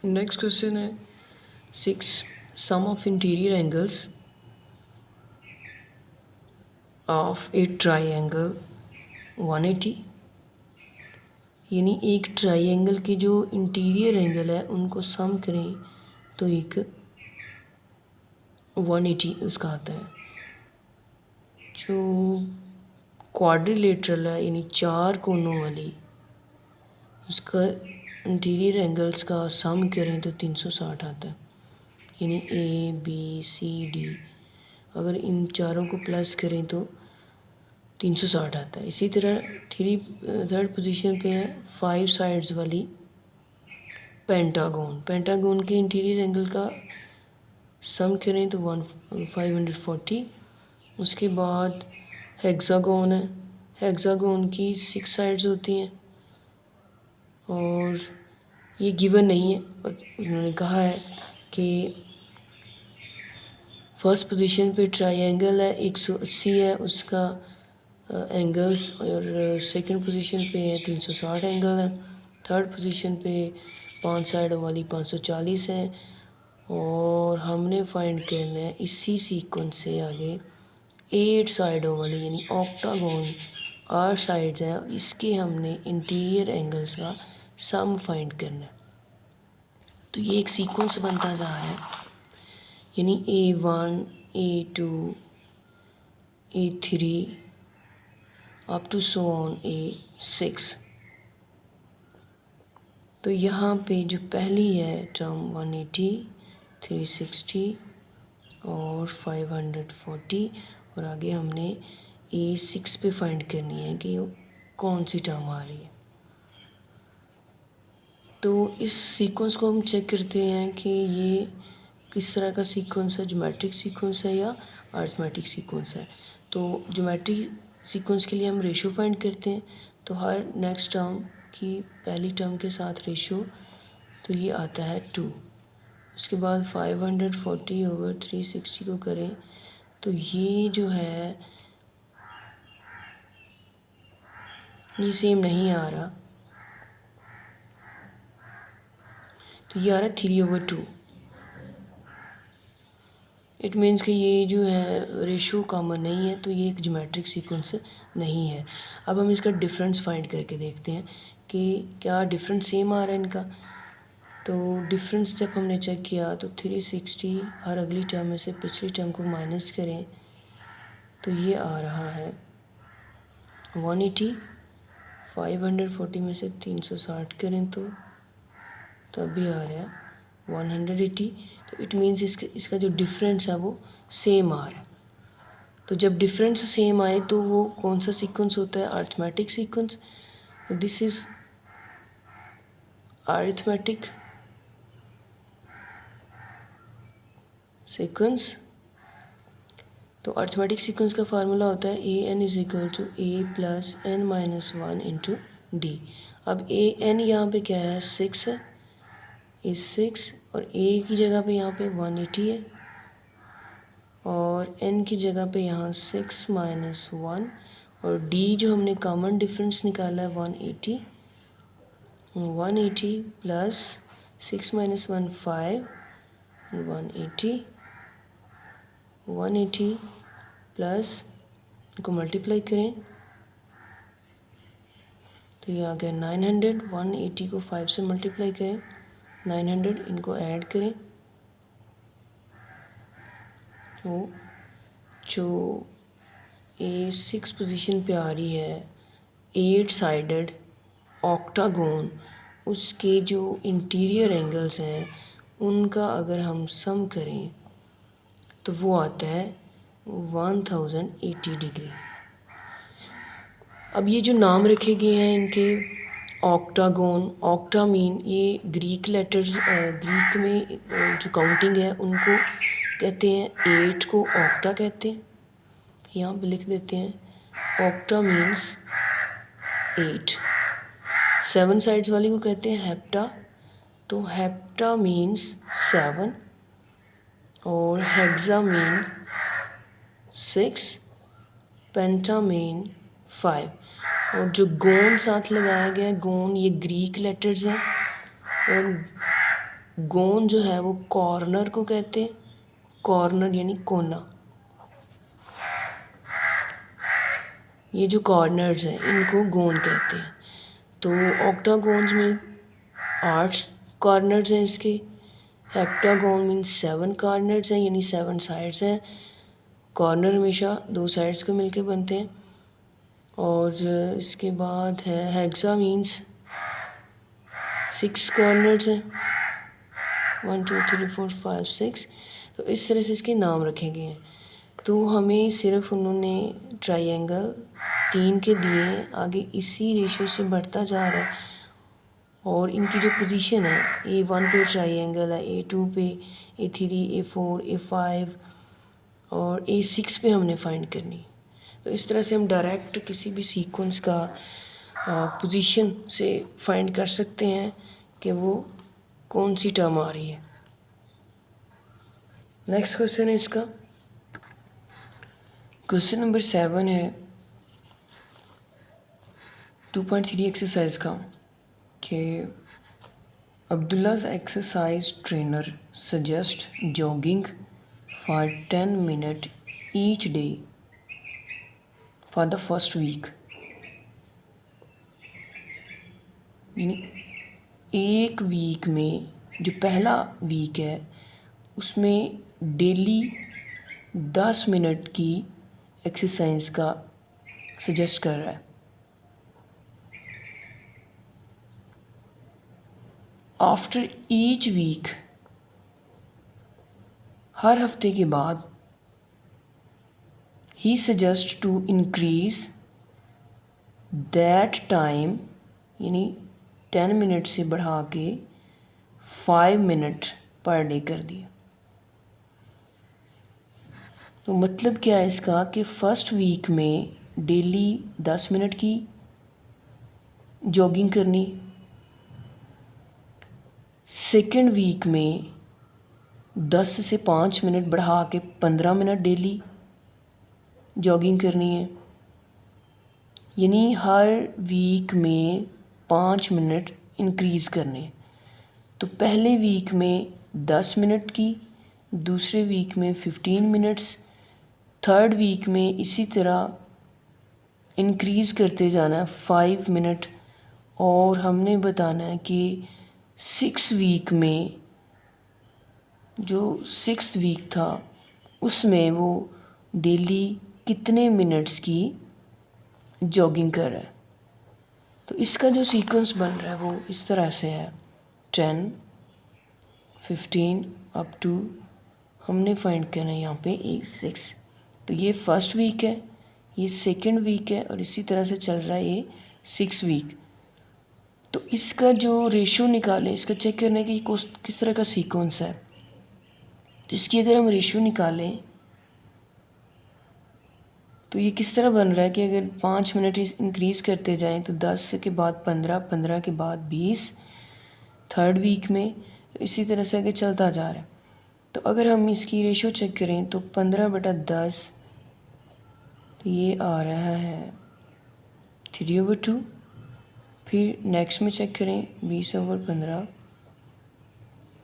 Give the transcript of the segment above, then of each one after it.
Next question है 6 sum of interior angles of a triangle 180, यानी एक ट्राइंगल के जो इंटीरियर एंगल है उनको सम करें तो एक 180 उसका आता है। जो क्वाड्रिलेटरल है यानी चार कोनों वाली, उसका इंटीरियर एंगल्स का सम करें तो 360 आता है, यानी ए बी सी डी। अगर इन चारों को प्लस करें तो 360 आता है। इसी तरह थर्ड पोजीशन पे है 5 साइड्स वाली पेंटागोन। पेंटागोन के इंटीरियर एंगल का सम करें तो 540। उसके बाद हेक्सागोन है, हेक्सागोन की 6 साइड्स होती हैं और ये गिवन नहीं है, पर उन्होंने कहा है कि फर्स्ट पोजीशन पे ट्रायंगल है 180 है उसका एंगल्स, और सेकंड पोजीशन पे है 360 एंगल है। थर्ड पोजीशन पे 5 साइड वाली 540 है, और हमने फाइंड करना है इसी सीक्वेंस से आगे 8 साइडों वाली यानी ऑक्टागोन 8 साइड्स हैं, और इसके हमने इंटीरियर एंगल्स का सम फाइंड करना है। तो ये एक सीक्वेंस बनता जा रहा है, यानी A1 A2 A3 up to so on A6। तो यहाँ पे जो पहली है टर्म 180, 360 और 540, और आगे हमने A6 पे फाइंड करनी है कि कौन सी टर्म आ रही है। तो इस सीक्वेंस को हम चेक करते हैं कि ये किस तरह का सीक्वेंस है, ज्योमेट्रिक सीक्वेंस है या अरिथमेटिक सीक्वेंस है। तो ज्योमेट्रिक सीक्वेंस के लिए हम रेशो फाइंड करते हैं, तो हर नेक्स्ट टर्म की पहली टर्म के साथ रेशो, तो ये आता है 2। उसके बाद 540 ओवर 360 को करें तो ये जो है ये सेम नहीं आ रहा, तो ये आ रहा है 3/2। इट मीन्स कि ये जो है रेशो कॉमन नहीं है, तो ये एक ज्योमेट्रिक सीक्वेंस नहीं है। अब हम इसका डिफरेंस फाइंड करके देखते हैं कि क्या डिफरेंस सेम आ रहा है इनका। तो डिफरेंस जब हमने चेक किया तो 360 हर अगली टर्म में से पिछली टर्म को माइनस करें तो ये आ रहा है 180। 540 में से 360 करें तो अभी आ रहा है 180। तो इट मीन्स इसका जो डिफरेंस है वो सेम आ रहा है। तो जब डिफरेंस सेम आए तो वो कौन सा सीक्वेंस होता है, arithmetic sequence. This is arithmetic sequence. तो अरिथमेटिक सीक्वेंस का फार्मूला होता है an is equal to a plus n minus 1 into d. अब an यहाँ पे क्या है, 6 है, इस 6, और a की जगह पे यहाँ पे 180 है, और n की जगह पे यहाँ 6 माइनस 1, और d जो हमने कॉमन डिफरेंस निकाला है 180 प्लस 6 माइनस 1 5, 180 प्लस इनको मल्टीप्लाई करें तो ये आ गया 900। 180 को 5 से मल्टीप्लाई करें 900, इनको ऐड करें तो जो A6 पोजीशन पे आ रही है 8 साइडेड ऑक्टागोन, उसके जो इंटीरियर एंगल्स हैं उनका अगर हम सम करें तो वो आता है 1080 डिग्री। अब ये जो नाम रखे गए हैं इनके, ऑक्टागोन, ऑक्टा मीन ये ग्रीक लेटर्स, ग्रीक में जो काउंटिंग है उनको कहते हैं, 8 को ऑक्टा कहते हैं। यहाँ पे लिख देते हैं ऑक्टा मीन्स 8। 7 साइड्स वाली को कहते हैं हेप्टा, तो हेप्टा मीन्स 7, और हेक्सा मीन 6, पेंटा मीन 5। और जो गोन साथ लगाया गया है, गोन ये ग्रीक लेटर्स हैं, और गोन जो है वो कॉर्नर को कहते हैं, कॉर्नर यानी कोना। ये जो कॉर्नर्स हैं इनको गोन कहते हैं। तो ऑक्टागोन्स में 8 कॉर्नर्स हैं इसके। हेप्टागोन मीन्स 7 कॉर्नर्स हैं, यानी 7 साइड्स हैं। कॉर्नर हमेशा 2 साइड्स को मिलके बनते हैं। और इसके बाद है हेक्सा मीन्स 6 कॉर्नर्स हैं, 1 2 3 4 5 6। तो इस तरह से इसके नाम रखे गए हैं। तो हमें सिर्फ उन्होंने ट्राइंगल 3 के दिए हैं, आगे इसी रेशो से बढ़ता जा रहा है। और इनकी जो पोजीशन है, A1 पे ट्राइंगल है, A2 पे, A3, A4, A5 और A6 पे हमने फाइंड करनी। तो इस तरह से हम डायरेक्ट किसी भी सीक्वेंस का पोजीशन से फाइंड कर सकते हैं कि वो कौन सी टर्म आ रही है। नेक्स्ट क्वेश्चन है इसका, क्वेश्चन नंबर 7 है 2.3 एक्सरसाइज का कि Abdullah's exercise trainer suggests jogging for 10 minutes each day for the first week। यानी एक वीक में जो पहला वीक है उसमें डेली 10 मिनट की एक्सरसाइज का सजेस्ट कर रहा है। आफ्टर ईच वीक, हर हफ्ते के बाद, he suggest to increase that time, यानी 10 मिनट से बढ़ा के 5 मिनट पर डे कर दिया। तो मतलब क्या है इसका कि फ़र्स्ट वीक में डेली 10 मिनट की जॉगिंग करनी, सेकंड वीक में 10 से 5 मिनट बढ़ा के 15 मिनट डेली जॉगिंग करनी है, यानी हर वीक में 5 मिनट इंक्रीज़ करने। तो पहले वीक में 10 मिनट की, दूसरे वीक में 15 मिनट्स, थर्ड वीक में इसी तरह इंक्रीज़ करते जाना है 5 मिनट। और हमने बताना है कि 6 वीक में, जो 6th वीक था उसमें वो डेली कितने मिनट्स की जॉगिंग कर रहा है। तो इसका जो सीक्वेंस बन रहा है वो इस तरह से है 10, 15 अप टू, हमने फाइंड करना है यहाँ पे 6। तो ये फर्स्ट वीक है, ये सेकंड वीक है और इसी तरह से चल रहा है ये 6 वीक। तो इसका जो रेशो निकालें, इसका चेक करने की किस तरह का सीक्वेंस है। तो इसकी अगर हम रेशो निकालें तो ये किस तरह बन रहा है कि अगर 5 मिनट इंक्रीज़ करते जाएं तो 10 के बाद 15, 15 के बाद 20 थर्ड वीक में, तो इसी तरह से आगे चलता जा रहा है। तो अगर हम इसकी रेशो चेक करें तो 15/10, तो ये आ रहा है 3/2। फिर नेक्स्ट में चेक करें 20/15,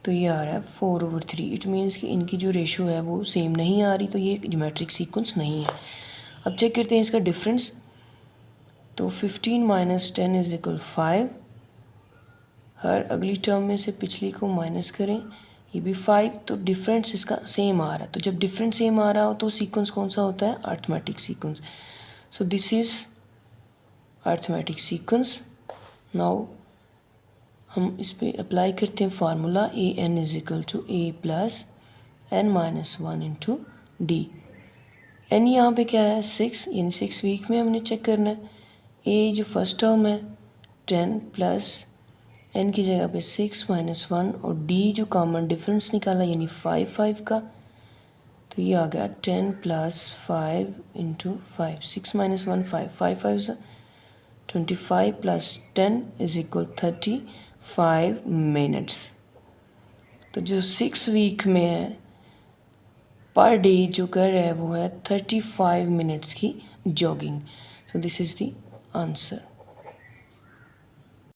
तो ये आ रहा है 4/3। इट मीन्स कि इनकी जो रेशो है वो सेम नहीं आ रही, तो ये ज्योमेट्रिक सीक्वेंस नहीं है। अब चेक करते हैं इसका डिफरेंस। तो 15 - 10 = 5। हर अगली टर्म में से पिछली को माइनस करें, ये भी 5। तो डिफरेंस इसका सेम आ रहा है। तो जब डिफरेंस सेम आ रहा हो तो सीक्वेंस कौन सा होता है? Arithmetic sequence. So this is arithmetic sequence. Now हम इस पे अप्लाई करते हैं formula AN = A + n - 1 × D। n यहाँ पे क्या है? 6, यानी 6 वीक में हमने चेक करना है। A जो फर्स्ट टर्म है 10 + n की जगह पे 6 - 1, और D जो कॉमन डिफरेंस निकाला यानी 5 का, तो ये आ गया 10 + 5 × 5, 6 - 1 5, 5 5 = 25 + 10 = 35 मिनट्स। तो जो 6 वीक में है पर डे जो कर रहा है वो है 35 मिनट्स की jogging. So this is the answer.